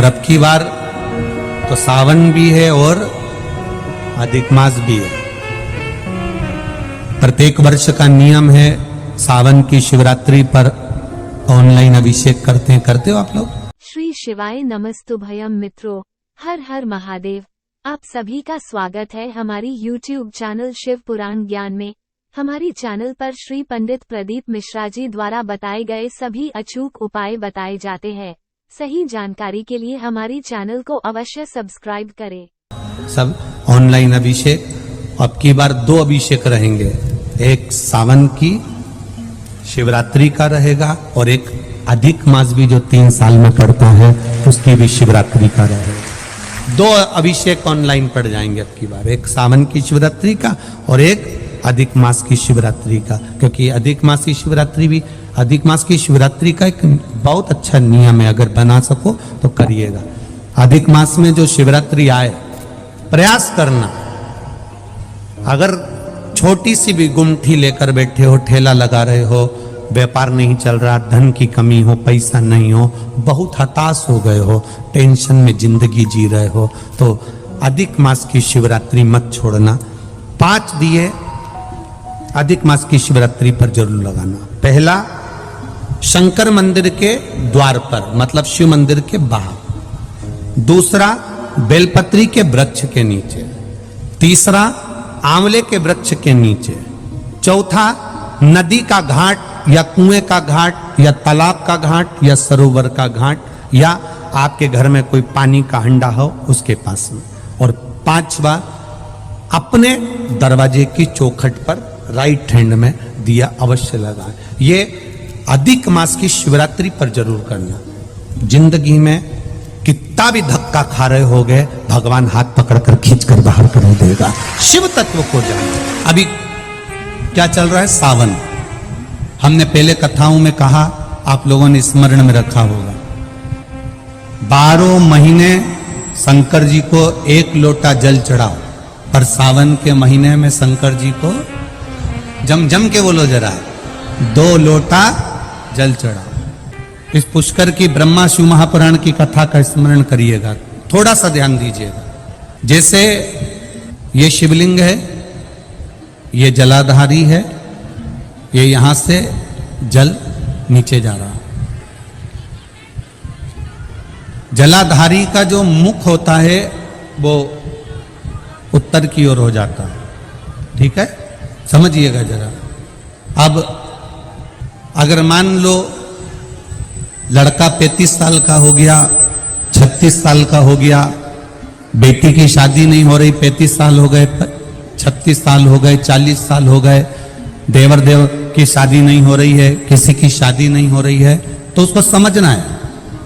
और अब की बार तो सावन भी है और अधिक मास भी है। प्रत्येक वर्ष का नियम है सावन की शिवरात्रि पर ऑनलाइन अभिषेक करते हो आप लोग? श्री शिवाय नमस्तुभयम मित्रों, हर हर महादेव। आप सभी का स्वागत है हमारी YouTube चैनल शिव पुराण ज्ञान में। हमारी चैनल पर श्री पंडित प्रदीप मिश्रा जी द्वारा बताए गए सभी अचूक उपाय बताए जाते हैं। सही जानकारी के लिए हमारी चैनल को अवश्य सब्सक्राइब करें। सब ऑनलाइन अभिषेक, अब की बार 2 अभिषेक रहेंगे, एक सावन की शिवरात्रि का रहेगा और एक अधिक मास भी जो 3 साल में पड़ता है उसकी भी शिवरात्रि का रहेगा। 2 अभिषेक ऑनलाइन पड़ जाएंगे अब की बार, एक सावन की शिवरात्रि का और एक अधिक मास की शिवरात्रि का, क्योंकि अधिक मास की शिवरात्रि का एक बहुत अच्छा नियम है, अगर बना सको तो करिएगा। अधिक मास में जो शिवरात्रि आए प्रयास करना, अगर छोटी सी भी गुमठी लेकर बैठे हो, ठेला लगा रहे हो, व्यापार नहीं चल रहा, धन की कमी हो, पैसा नहीं हो, बहुत हताश हो गए हो, टेंशन में जिंदगी जी रहे हो, तो अधिक मास की शिवरात्रि मत छोड़ना। 5 दिए अधिक मास की शिवरात्रि पर जरूर लगाना। पहला, शंकर मंदिर के द्वार पर, मतलब शिव मंदिर के बाहर। दूसरा, बेलपत्री के वृक्ष के नीचे। तीसरा, आंवले के वृक्ष के नीचे। चौथा, नदी का घाट या कुएं का घाट या तालाब का घाट या सरोवर का घाट या आपके घर में कोई पानी का हंडा हो उसके पास में। और 5वां, अपने दरवाजे की चौखट पर राइट हैंड में दिया अवश्य लगाएं। ये अधिक मास की शिवरात्रि पर जरूर करना। जिंदगी में कितना भी धक्का खा रहे हो गए, भगवान हाथ पकड़कर खींचकर बाहर कर देगा। शिव तत्व को जानो। अभी क्या चल रहा है? सावन। हमने पहले कथाओं में कहा, आप लोगों ने स्मरण में रखा होगा, 12 महीने शंकर जी को 1 लोटा जल चढ़ाओ, पर सावन के महीने में शंकर जी को जम के बोलो जरा, 2 लोटा जल चढ़ाओ। इस पुष्कर की ब्रह्मा शिव महापुराण की कथा का स्मरण करिएगा, थोड़ा सा ध्यान दीजिएगा। जैसे ये शिवलिंग है, ये जलाधारी है, ये यहां से जल नीचे जा रहा है। जलाधारी का जो मुख होता है वो उत्तर की ओर हो जाता है, ठीक है, समझिएगा जरा। अब अगर मान लो लड़का 35 साल का हो गया, 36 साल का हो गया, बेटी की शादी नहीं हो रही, 35 साल हो गए, 36 साल हो गए, 40 साल हो गए, देवर देव की शादी नहीं हो रही है, किसी की शादी नहीं हो रही है, तो उसको समझना है,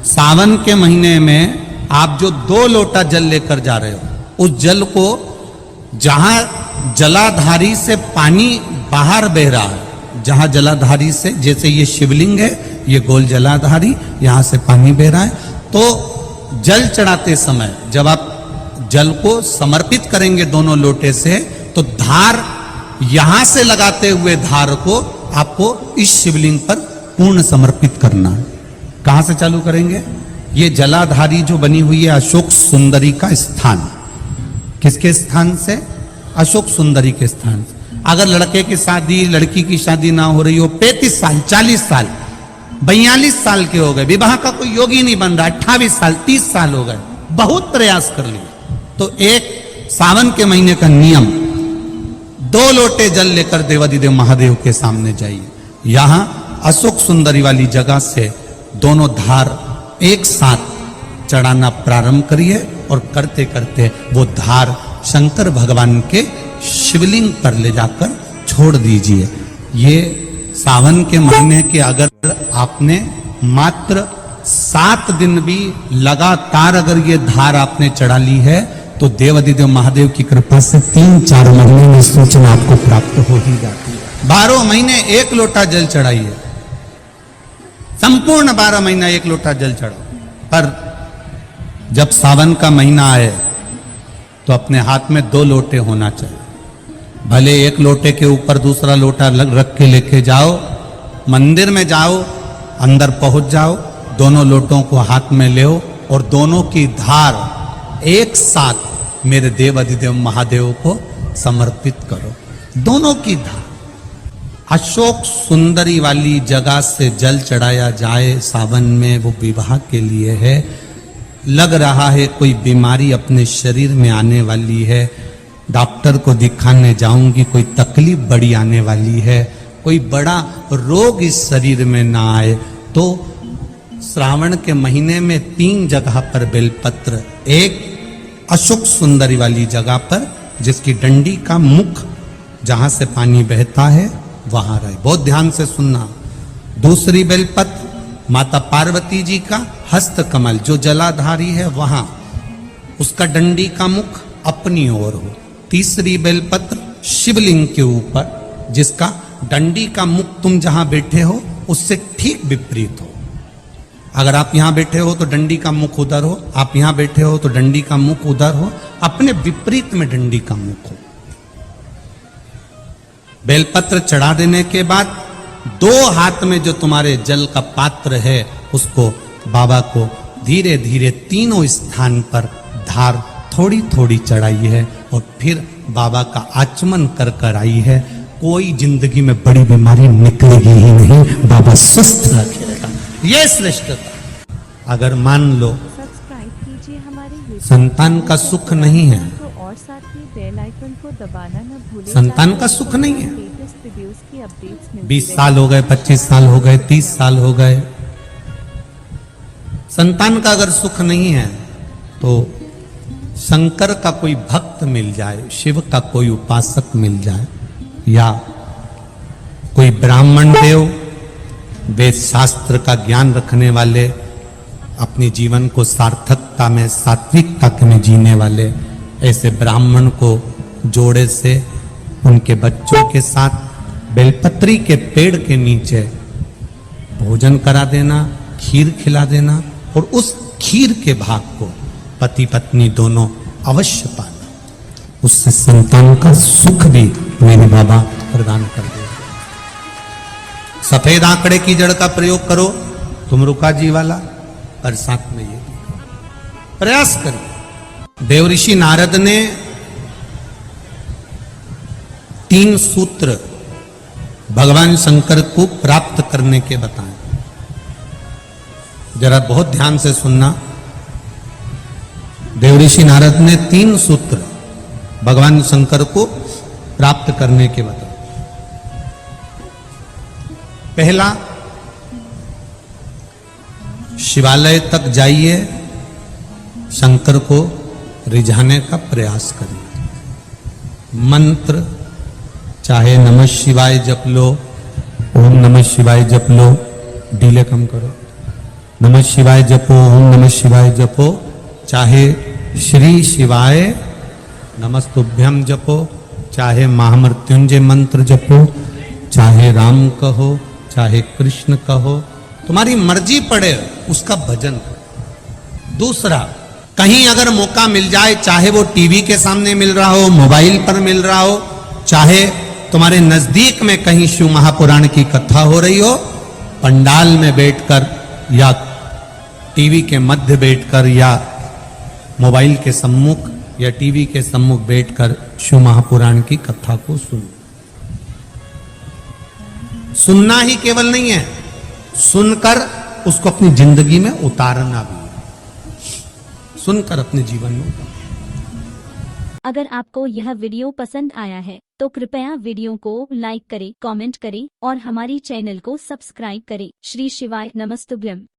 सावन के महीने में आप जो 2 लोटा जल लेकर जा रहे हो, उस जल को जहां जलाधारी से पानी बाहर बह रहा है, जहां जलाधारी से, जैसे ये शिवलिंग है, ये गोल जलाधारी, यहां से पानी बह रहा है, तो जल चढ़ाते समय जब आप जल को समर्पित करेंगे दोनों लोटे से, तो धार यहां से लगाते हुए धार को आपको इस शिवलिंग पर पूर्ण समर्पित करना है। कहां से चालू करेंगे? ये जलाधारी जो बनी हुई है अशोक सुंदरी का स्थान। किसके स्थान से? अशोक सुंदरी के स्थान से। अगर लड़के की शादी, लड़की की शादी ना हो रही हो, 35 साल, 40 साल, 42 साल के हो गए, विवाह का कोई योग ही नहीं बन रहा, 28 साल, 30 साल हो गए, बहुत प्रयास कर लिए, तो एक सावन के महीने का नियम, 2 लोटे जल लेकर देवाधिदेव महादेव के सामने जाइए। यहां अशोक सुंदरी वाली जगह से दोनों धार एक साथ चढ़ाना प्रारंभ करिए और करते करते वो धार शंकर भगवान के शिवलिंग पर ले जाकर छोड़ दीजिए। ये सावन के महीने के अगर आपने मात्र 7 दिन भी लगातार अगर ये धार आपने चढ़ा ली है, तो देवाधिदेव महादेव की कृपा से 3-4 महीने में सूचना आपको प्राप्त हो ही जाती है। 12 महीने 1 लोटा जल चढ़ाइए, संपूर्ण 12 महीना 1 लोटा जल चढ़ाओ। पर जब सावन का महीना आए तो अपने हाथ में 2 लोटे होना चाहिए। भले 1 लोटे के ऊपर दूसरा लोटा रख के लेके जाओ, मंदिर में जाओ, अंदर पहुंच जाओ, दोनों लोटों को हाथ में ले और दोनों की धार एक साथ मेरे देव अधिदेव महादेव को समर्पित करो। दोनों की धार अशोक सुंदरी वाली जगह से जल चढ़ाया जाए सावन में, वो विवाह के लिए है। लग रहा है कोई बीमारी अपने शरीर में आने वाली है, डॉक्टर को दिखाने जाऊंगी, कोई तकलीफ बड़ी आने वाली है, कोई बड़ा रोग इस शरीर में ना आए, तो श्रावण के महीने में 3 जगह पर बेलपत्र, एक अशोक सुंदरी वाली जगह पर जिसकी डंडी का मुख जहां से पानी बहता है वहां रहे, बहुत ध्यान से सुनना। दूसरी बेलपत्र माता पार्वती जी का हस्त कमल जो जलाधारी है वहां, उसका डंडी का मुख अपनी ओर हो। तीसरी बेलपत्र शिवलिंग के ऊपर जिसका डंडी का मुख तुम जहां बैठे हो उससे ठीक विपरीत हो। अगर आप यहां बैठे हो तो डंडी का मुख उधर हो, आप यहां बैठे हो तो डंडी का मुख उधर हो, अपने विपरीत में डंडी का मुख हो। बेलपत्र चढ़ा देने के बाद 2 हाथ में जो तुम्हारे जल का पात्र है उसको बाबा को धीरे धीरे तीनों स्थान पर धार थोड़ी थोड़ी चढ़ाई है और फिर बाबा का आचमन कर कर आई है। कोई जिंदगी में बड़ी बीमारी निकलेगी ही नहीं, बाबा स्वस्थ रखेगा। ये श्रेष्ठता। अगर मान लो सब्सक्राइब कीजिए हमारे YouTube संतान का सुख नहीं है, और साथ ही बेल आइकन को दबाना न भूलें। संतान का सुख नहीं है। लेटेस्ट वीडियोस की अपडेट्स मिलती 20 रहेंगी। साल हो गए, 25 साल हो गए, 30 साल हो गए, संतान का अगर सुख नहीं है तो शंकर का कोई भक्त मिल जाए, शिव का कोई उपासक मिल जाए, या कोई ब्राह्मण देव वेद शास्त्र का ज्ञान रखने वाले, अपने जीवन को सार्थकता में सात्विकता में जीने वाले, ऐसे ब्राह्मण को जोड़े से उनके बच्चों के साथ बेलपत्री के पेड़ के नीचे भोजन करा देना, खीर खिला देना, और उस खीर के भाग को पति पत्नी दोनों अवश्य पाना, उससे संतान का सुख भी मेरे बाबा प्रदान कर दे। सफेद आंकड़े की जड़ का प्रयोग करो, तुम रुका जी वाला, और साथ में ये प्रयास करिए। देव ऋषि नारद ने 3 सूत्र भगवान शंकर को प्राप्त करने के बताए। जरा बहुत ध्यान से सुनना। देव ऋषि नारद ने 3 सूत्र भगवान शंकर को प्राप्त करने के बताए। पहला, शिवालय तक जाइए, शंकर को रिझाने का प्रयास करिए। मंत्र चाहे नमः शिवाय जप लो, ओम नमः शिवाय जप लो, डीले कम करो, नमः शिवाय जपो, ओम नमः शिवाय जपो, चाहे श्री शिवाय नमस्तुभ्यम जपो, चाहे महामृत्युंजय मंत्र जपो, चाहे राम कहो, चाहे कृष्ण कहो, तुम्हारी मर्जी पड़े उसका भजन करो। दूसरा, कहीं अगर मौका मिल जाए, चाहे वो टीवी के सामने मिल रहा हो, मोबाइल पर मिल रहा हो, चाहे तुम्हारे नजदीक में कहीं शिव महापुराण की कथा हो रही हो, पंडाल में बैठकर या टीवी के मध्य बैठकर या मोबाइल के सम्मुख या टीवी के सम्मुख बैठकर शिव महापुराण की कथा को सुनो। सुनना ही केवल नहीं है, सुनकर उसको अपनी जिंदगी में उतारना भी है। सुनकर अपने जीवन में उतारना। अगर आपको यह वीडियो पसंद आया है तो कृपया वीडियो को लाइक करें, कमेंट करें और हमारी चैनल को सब्सक्राइब करें। श्री शिवाय नमस्तुभ्यम।